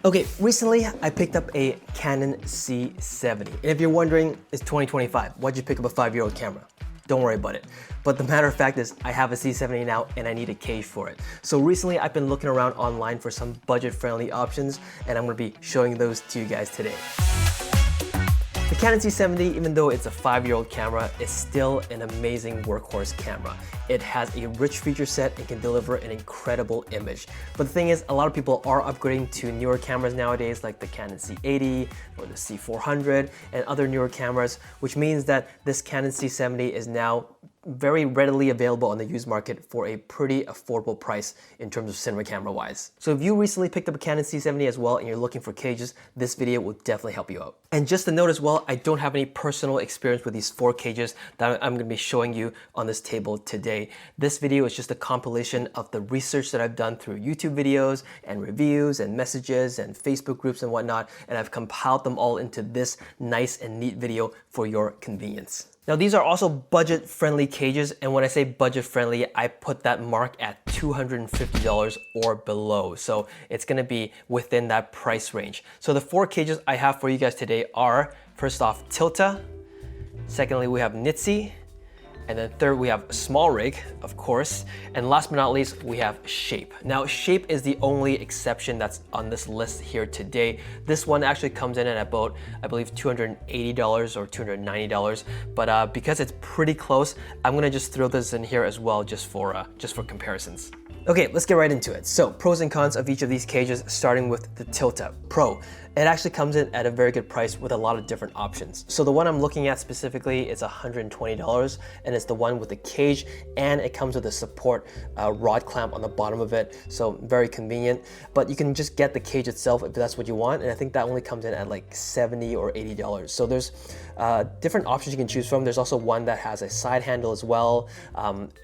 Okay, recently I picked up a Canon C70. And if you're wondering, it's 2025, why'd you pick up a 5-year-old camera? Don't worry about it. But the matter of fact is, I have a C70 now and I need a cage for it. So recently I've been looking around online for some budget-friendly options, and I'm gonna be showing those to you guys today. The Canon C70, even though it's a 5-year-old camera, is still an amazing workhorse camera. It has a rich feature set and can deliver an incredible image. But the thing is, a lot of people are upgrading to newer cameras nowadays, like the Canon C80 or the C400 and other newer cameras, which means that this Canon C70 is now very readily available on the used market for a pretty affordable price in terms of cinema camera wise. So if you recently picked up a Canon C70 as well and you're looking for cages, this video will definitely help you out. And just to note as well, I don't have any personal experience with these 4 cages that I'm gonna be showing you on this table today. This video is just a compilation of the research that I've done through YouTube videos and reviews and messages and Facebook groups and whatnot, and I've compiled them all into this nice and neat video for your convenience. Now these are also budget-friendly cages, and when I say budget-friendly, I put that mark at $250 or below. So it's gonna be within that price range. So the 4 cages I have for you guys today are, first off, Tilta. Secondly, we have Nitze. And then third, we have SmallRig, of course. And last but not least, we have Shape. Now, Shape is the only exception that's on this list here today. This one actually comes in at about, I believe, $280 or $290. But because it's pretty close, I'm gonna just throw this in here as well, just for comparisons. Okay, let's get right into it. So, pros and cons of each of these cages, starting with the Tilta Pro. It actually comes in at a very good price with a lot of different options. So the one I'm looking at specifically is $120, and it's the one with the cage, and it comes with a support rod clamp on the bottom of it, so very convenient. But you can just get the cage itself if that's what you want, and I think that only comes in at like $70 or $80. So there's different options you can choose from. There's also one that has a side handle as well.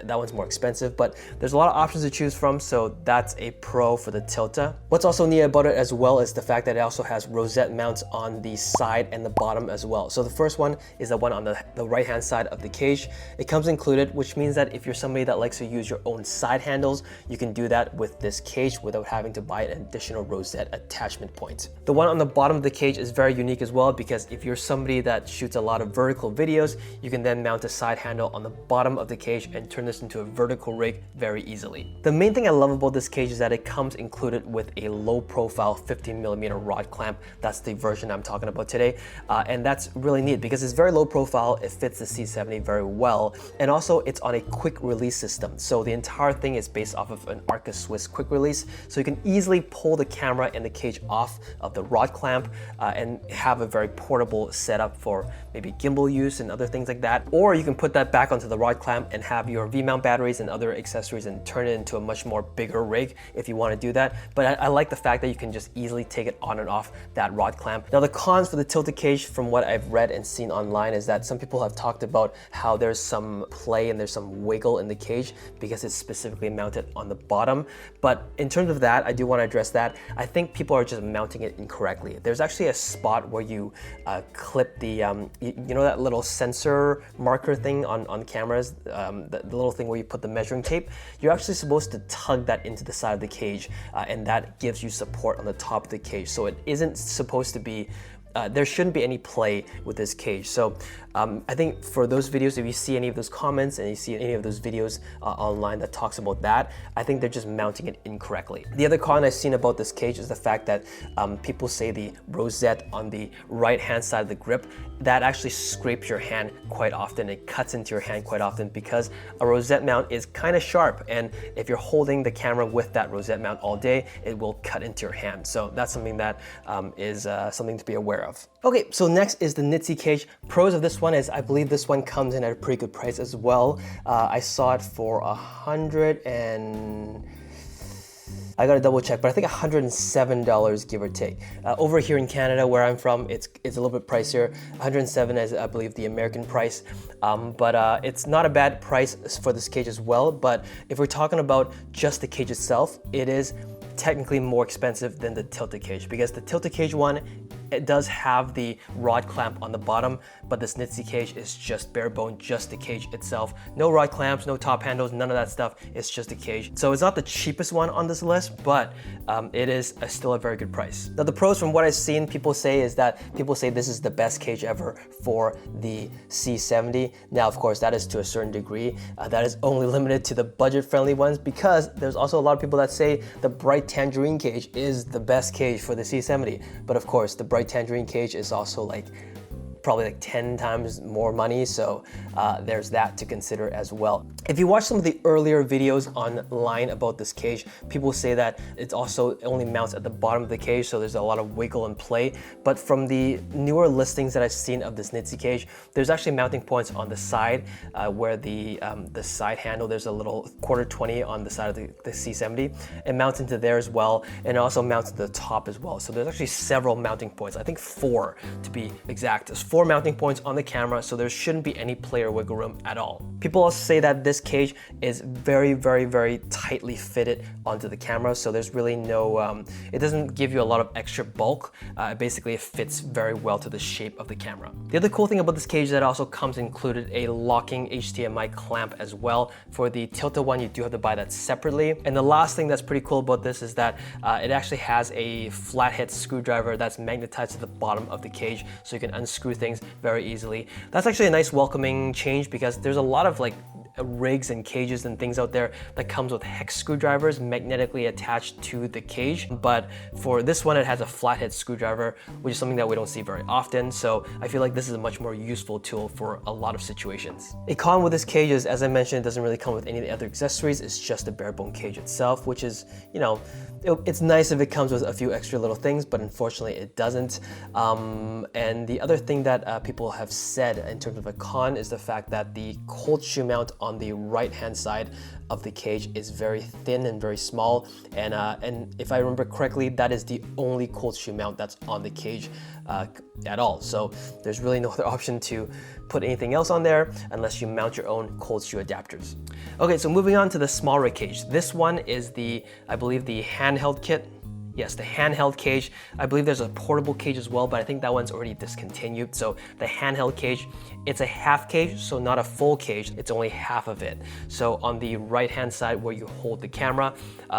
That one's more expensive, but there's a lot of options to choose from, so that's a pro for the Tilta. What's also neat about it as well is the fact that it also has rosette mounts on the side and the bottom as well. So the first one is the one on the right hand side of the cage. It comes included, which means that if you're somebody that likes to use your own side handles, you can do that with this cage without having to buy an additional rosette attachment point. The one on the bottom of the cage is very unique as well, because if you're somebody that shoots a lot of vertical videos, you can then mount a side handle on the bottom of the cage and turn this into a vertical rig very easily. The main thing I love about this cage is that it comes included with a low profile 15mm rod clamp. That's the version I'm talking about today. And that's really neat because it's very low profile. It fits the C70 very well. And also it's on a quick release system. So the entire thing is based off of an Arca Swiss quick release. So you can easily pull the camera and the cage off of the rod clamp and have a very portable setup for maybe gimbal use and other things like that. Or you can put that back onto the rod clamp and have your V-mount batteries and other accessories and turn it into a much more bigger rig if you want to do that. But I like the fact that you can just easily take it on and off that rod clamp. Now the cons for the Tilta cage, from what I've read and seen online, is that some people have talked about how there's some play and there's some wiggle in the cage because it's specifically mounted on the bottom. But in terms of that, I do want to address that. I think people are just mounting it incorrectly. There's actually a spot where you clip the, you know that little sensor marker thing on cameras, the little thing where you put the measuring tape? You're actually supposed to tug that into the side of the cage, and that gives you support on the top of the cage. So it isn't supposed to be, there shouldn't be any play with this cage. So I think for those videos, if you see any of those comments and you see any of those videos online that talks about that, I think they're just mounting it incorrectly. The other con I've seen about this cage is the fact that people say the rosette on the right hand side of the grip, that actually scrapes your hand quite often. It cuts into your hand quite often because a rosette mount is kind of sharp, and if you're holding the camera with that rosette mount all day, it will cut into your hand. So that's something that is something to be aware of. Okay, so next is the Nitze cage. Pros of this one is I believe this one comes in at a pretty good price as well. I saw it for I gotta double check, but I think $107 give or take. Over here in Canada, where I'm from, it's a little bit pricier. $107 is, I believe, the American price. But it's not a bad price for this cage as well. But if we're talking about just the cage itself, it is technically more expensive than the Tilta cage, because the Tilta cage one, it does have the rod clamp on the bottom, but this Nitze cage is just bare bone, just the cage itself. No rod clamps, no top handles, none of that stuff. It's just a cage. So it's not the cheapest one on this list, but it is still a very good price. Now the pros from what I've seen people say is that people say this is the best cage ever for the C70. Now, of course, that is to a certain degree. That is only limited to the budget-friendly ones, because there's also a lot of people that say the bright tangerine cage is the best cage for the C70. But of course, the bright tangerine cage is also like probably like 10 times more money, so there's that to consider as well. If you watch some of the earlier videos online about this cage, people say that it also only mounts at the bottom of the cage, so there's a lot of wiggle and play. But from the newer listings that I've seen of this Nitze cage, there's actually mounting points on the side where the side handle, there's a little 1/4-20 on the side of the C70. It mounts into there as well, and it also mounts to the top as well. So there's actually several mounting points, I think 4 to be exact. There's 4 mounting points on the camera, so there shouldn't be any play or wiggle room at all. People also say that this cage is very, very, very tightly fitted onto the camera, so there's really no, it doesn't give you a lot of extra bulk. Basically, it fits very well to the shape of the camera. The other cool thing about this cage is that it also comes included a locking HDMI clamp as well. For the Tilta one, you do have to buy that separately. And the last thing that's pretty cool about this is that it actually has a flathead screwdriver that's magnetized to the bottom of the cage, so you can unscrew things very easily. That's actually a nice welcoming change, because there's a lot of like rigs and cages and things out there that comes with hex screwdrivers magnetically attached to the cage, but for this one it has a flathead screwdriver, which is something that we don't see very often, so I feel like this is a much more useful tool for a lot of situations. A con with this cage is, as I mentioned, it doesn't really come with any other accessories. It's just a bare bone cage itself, which is, you know, it's nice if it comes with a few extra little things, but unfortunately it doesn't. And the other thing that people have said in terms of a con is the fact that the cold shoe mount on the right hand side of the cage is very thin and very small, and if I remember correctly, that is the only cold shoe mount that's on the cage at all. So there's really no other option to put anything else on there unless you mount your own cold shoe adapters. Okay, so moving on to the SmallRig cage. This one is the, I believe, the handheld kit. Yes, the handheld cage. I believe there's a portable cage as well, but I think that one's already discontinued. So the handheld cage, it's a half cage, so not a full cage, it's only half of it. So on the right-hand side where you hold the camera,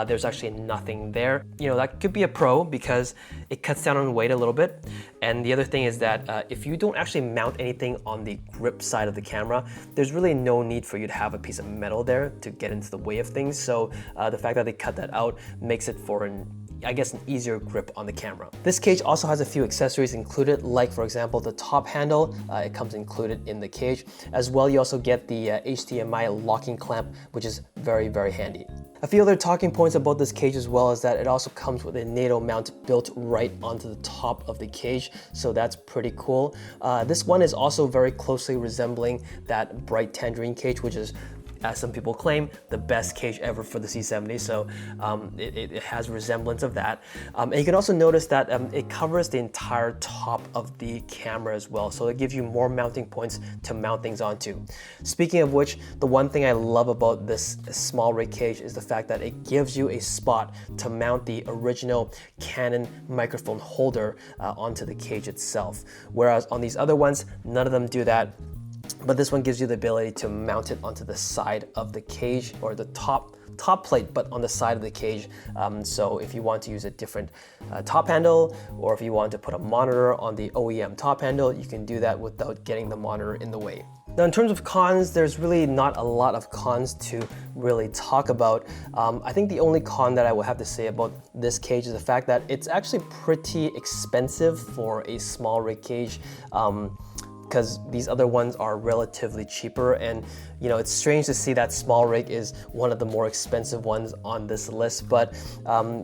there's actually nothing there. You know, that could be a pro because it cuts down on weight a little bit. And the other thing is that if you don't actually mount anything on the grip side of the camera, there's really no need for you to have a piece of metal there to get into the way of things. So the fact that they cut that out makes it for an easier grip on the camera. This cage also has a few accessories included, like for example the top handle. It comes included in the cage. As well, you also get the HDMI locking clamp, which is very, very handy. A few other talking points about this cage as well is that it also comes with a NATO mount built right onto the top of the cage, so that's pretty cool. This one is also very closely resembling that bright tangerine cage, which is, as some people claim, the best cage ever for the C70, so it has resemblance of that. And you can also notice that it covers the entire top of the camera as well, so it gives you more mounting points to mount things onto. Speaking of which, the one thing I love about this SmallRig cage is the fact that it gives you a spot to mount the original Canon microphone holder onto the cage itself, whereas on these other ones, none of them do that. But this one gives you the ability to mount it onto the side of the cage, or the top plate, but on the side of the cage. So if you want to use a different top handle, or if you want to put a monitor on the OEM top handle, you can do that without getting the monitor in the way. Now, in terms of cons, there's really not a lot of cons to really talk about. I think the only con that I will have to say about this cage is the fact that it's actually pretty expensive for a SmallRig cage. Because these other ones are relatively cheaper, and you know, it's strange to see that SmallRig is one of the more expensive ones on this list, but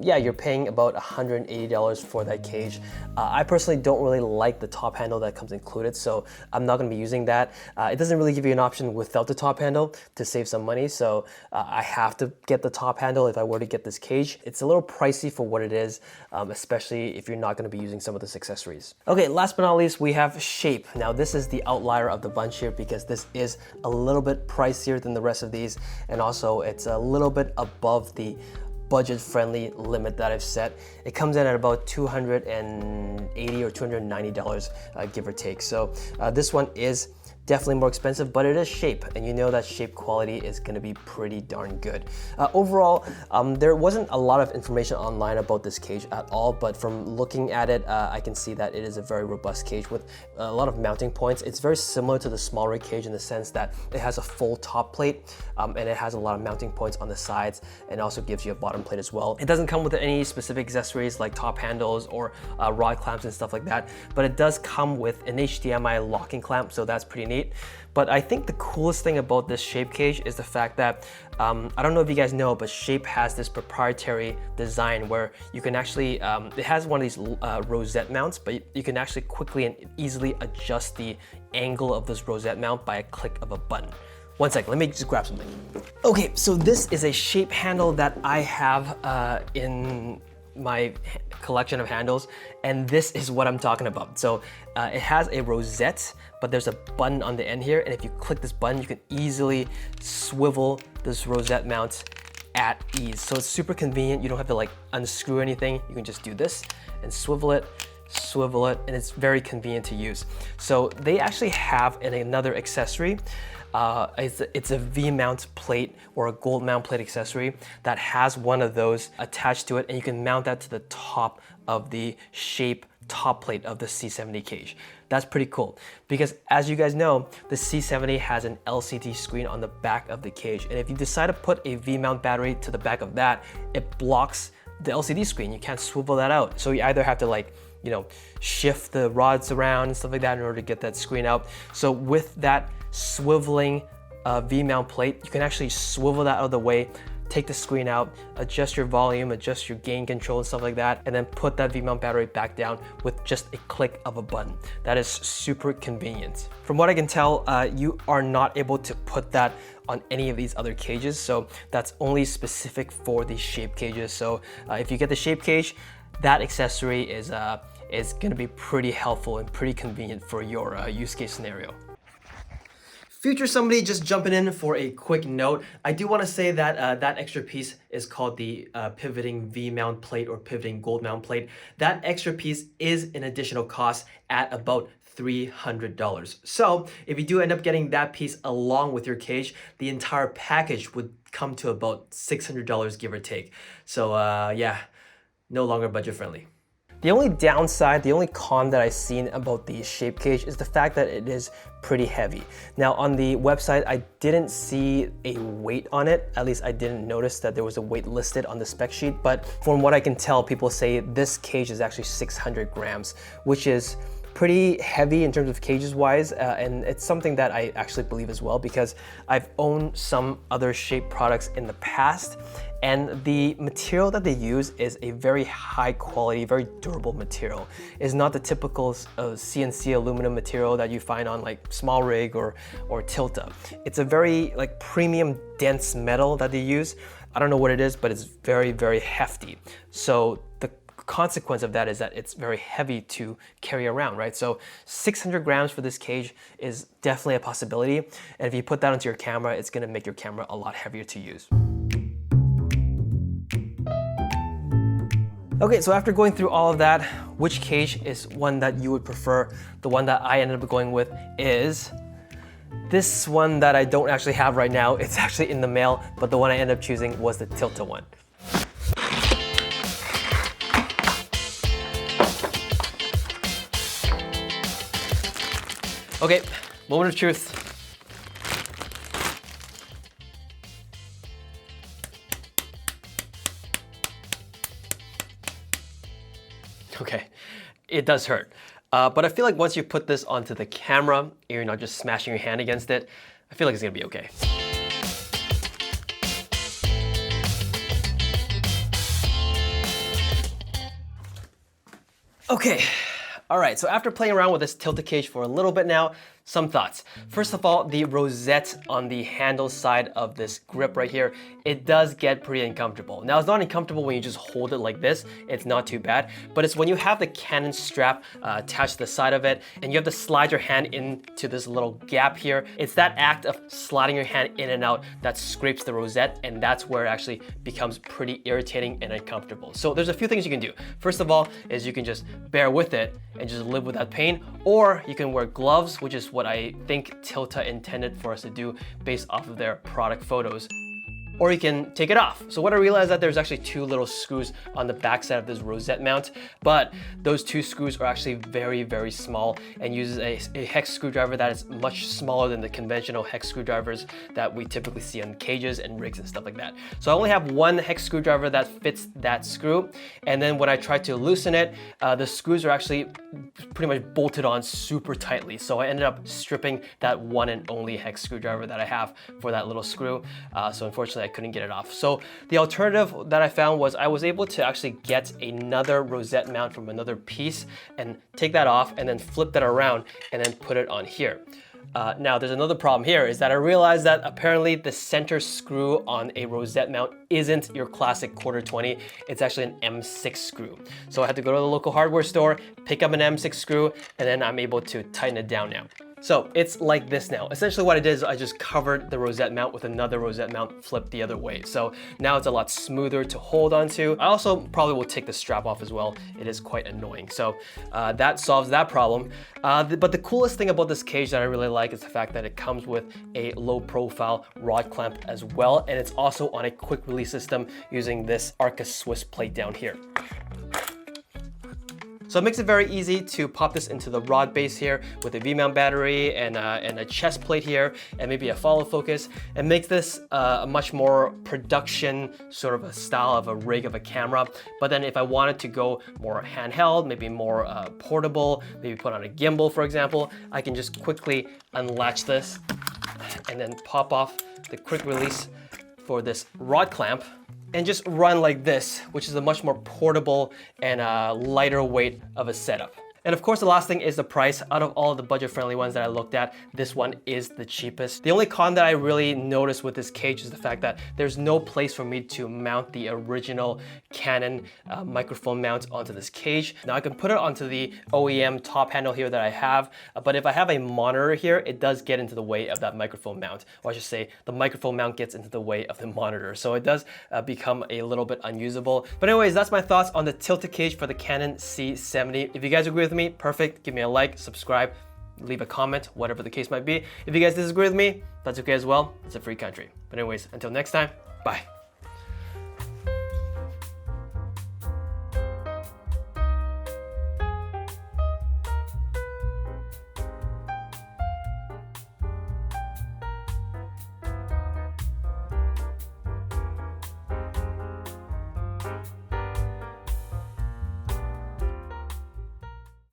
yeah, you're paying about $180 for that cage. I personally don't really like the top handle that comes included, so I'm not going to be using that. It doesn't really give you an option without the top handle to save some money, so I have to get the top handle if I were to get this cage. It's a little pricey for what it is, especially if you're not going to be using some of this accessories. Okay, last but not least, we have shape. Now, this is the outlier of the bunch here because this is a little bit pricier than the rest of these, and also it's a little bit above the budget-friendly limit that I've set. It comes in at about $280 or $290, give or take. So this one is definitely more expensive, but it is shape, and you know that shape quality is gonna be pretty darn good. Overall, there wasn't a lot of information online about this cage at all, but from looking at it, I can see that it is a very robust cage with a lot of mounting points. It's very similar to the SmallRig cage in the sense that it has a full top plate, and it has a lot of mounting points on the sides, and also gives you a bottom plate as well. It doesn't come with any specific accessories like top handles or rod clamps and stuff like that, but it does come with an HDMI locking clamp, so that's pretty neat. But I think the coolest thing about this Shape cage is the fact that, I don't know if you guys know, but Shape has this proprietary design where you can actually, it has one of these rosette mounts, but you can actually quickly and easily adjust the angle of this rosette mount by a click of a button. One second, let me just grab something. Okay, so this is a Shape handle that I have in my collection of handles, and this is what I'm talking about. So it has a rosette, but there's a button on the end here, and if you click this button, you can easily swivel this rosette mount at ease. So it's super convenient. You don't have to like unscrew anything. You can just do this and swivel it, and it's very convenient to use. So they actually have another accessory. It's a V-mount plate or a gold mount plate accessory that has one of those attached to it, and you can mount that to the top of the Shape top plate of the C70 cage. That's pretty cool because, as you guys know, the C70 has an LCD screen on the back of the cage, and if you decide to put a V-mount battery to the back of that, it blocks the LCD screen. You can't swivel that out, so you either have to like, you know, shift the rods around and stuff like that in order to get that screen out. So with that swiveling V-mount plate, you can actually swivel that out of the way, take the screen out, adjust your volume, adjust your gain control and stuff like that, and then put that V-mount battery back down with just a click of a button. That is super convenient. From what I can tell, you are not able to put that on any of these other cages, so that's only specific for these Shape cages. So if you get the Shape cage, that accessory is gonna be pretty helpful and pretty convenient for your use case scenario. Future somebody just jumping in for a quick note. I do want to say that that extra piece is called the pivoting V-mount plate or pivoting gold mount plate. That extra piece is an additional cost at about $300. So if you do end up getting that piece along with your cage, the entire package would come to about $600, give or take. So yeah, no longer budget friendly. The only downside, the only con that I've seen about the Shape cage is the fact that it is pretty heavy. Now on the website, I didn't see a weight on it. At least I didn't notice that there was a weight listed on the spec sheet. But from what I can tell, people say this cage is actually 600 grams, which is pretty heavy in terms of cages wise, and it's something that I actually believe as well because I've owned some other Shape products in the past, and the material that they use is a very high quality, very durable material. It's not the typical CNC aluminum material that you find on like SmallRig or Tilta. It's a very like premium dense metal that they use. I don't know what it is, but it's very, very hefty. So the consequence of that is that it's very heavy to carry around, right? So 600 grams for this cage is definitely a possibility. And if you put that onto your camera, it's gonna make your camera a lot heavier to use. Okay, so after going through all of that, which cage is one that you would prefer? The one that I ended up going with is this one that I don't actually have right now. It's actually in the mail, but the one I ended up choosing was the Tilta one. Okay, moment of truth. Okay, it does hurt. But I feel like once you put this onto the camera, and you're not just smashing your hand against it, I feel like it's gonna be okay. Okay. All right, so after playing around with this Tilta cage for a little bit now, Some thoughts. First of all, the rosette on the handle side of this grip right here, it does get pretty uncomfortable. Now, it's not uncomfortable when you just hold it like this. It's not too bad, but it's when you have the Canon strap attached to the side of it and you have to slide your hand into this little gap here. It's that act of sliding your hand in and out that scrapes the rosette, and that's where it actually becomes pretty irritating and uncomfortable. So there's a few things you can do. First of all is you can just bear with it and just live with that pain, or you can wear gloves, which is what I think Tilta intended for us to do based off of their product photos. Or you can take it off. So what I realized is that there's actually two little screws on the back side of this rosette mount, but those two screws are actually very, very small and uses a hex screwdriver that is much smaller than the conventional hex screwdrivers that we typically see on cages and rigs and stuff like that. So I only have one hex screwdriver that fits that screw, and then when I try to loosen it, the screws are actually pretty much bolted on super tightly. So I ended up stripping that one and only hex screwdriver that I have for that little screw. So unfortunately, I couldn't get it off. So the alternative that I found was I was able to actually get another rosette mount from another piece and take that off and then flip that around and then put it on here. Now there's another problem here, is that I realized that apparently the center screw on a rosette mount isn't your classic ¼ 20, it's actually an M6 screw. So I had to go to the local hardware store, pick up an M6 screw, and then I'm able to tighten it down now. So it's like this now. Essentially what I did is I just covered the rosette mount with another rosette mount flipped the other way. So now it's a lot smoother to hold onto. I also probably will take the strap off as well. It is quite annoying. So that solves that problem. But the coolest thing about this cage that I really like is the fact that it comes with a low profile rod clamp as well. And it's also on a quick release system using this Arca Swiss plate down here. So it makes it very easy to pop this into the rod base here with a V-mount battery and a chest plate here and maybe a follow focus, and makes this a much more production sort of a style of a rig of a camera. But then if I wanted to go more handheld, maybe more portable, maybe put on a gimbal for example, I can just quickly unlatch this and then pop off the quick release for this rod clamp and just run like this, which is a much more portable and lighter weight of a setup. And of course, the last thing is the price. Out of all of the budget-friendly ones that I looked at, this one is the cheapest. The only con that I really noticed with this cage is the fact that there's no place for me to mount the original Canon microphone mount onto this cage. Now I can put it onto the OEM top handle here that I have, but if I have a monitor here, it does get into the way of that microphone mount. Or I should say, the microphone mount gets into the way of the monitor. So it does become a little bit unusable. But anyways, that's my thoughts on the Tilta cage for the Canon C70. If you guys agree with me, perfect. Give me a like, subscribe, leave a comment, whatever the case might be. If you guys disagree with me, that's okay as well. It's a free country. But anyways, until next time, bye.